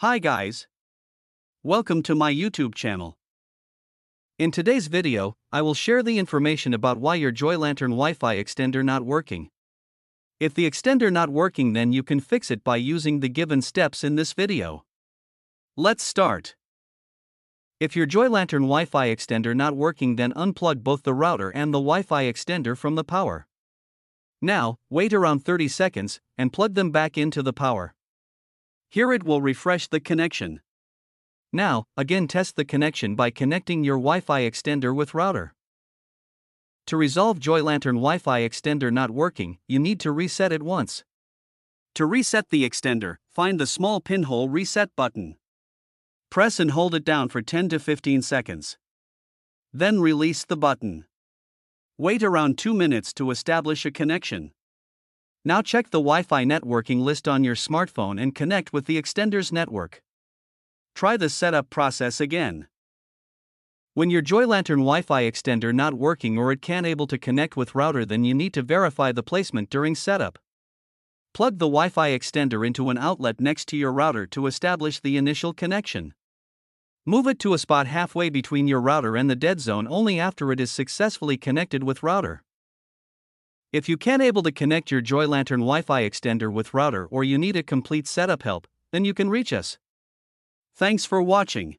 Hi guys! Welcome to my YouTube channel. In today's video, I will share the information about why your JoyLantern Wi-Fi extender not working. If the extender not working, then you can fix it by using the given steps in this video. Let's start. If your JoyLantern Wi-Fi extender not working, then unplug both the router and the Wi-Fi extender from the power. Now, wait around 30 seconds and plug them back into the power. Here it will refresh the connection. Now, again test the connection by connecting your Wi-Fi extender with router. To resolve JoyLantern Wi-Fi extender not working, you need to reset it once. To reset the extender, find the small pinhole reset button. Press and hold it down for 10 to 15 seconds. Then release the button. Wait around 2 minutes to establish a connection. Now check the Wi-Fi networking list on your smartphone and connect with the extender's network. Try the setup process again. When your JoyLantern Wi-Fi extender not working or it can't able to connect with router, then you need to verify the placement during setup. Plug the Wi-Fi extender into an outlet next to your router to establish the initial connection. Move it to a spot halfway between your router and the dead zone only after it is successfully connected with router. If you can't able to connect your JoyLantern Wi-Fi extender with router or you need a complete setup help, then you can reach us. Thanks for watching.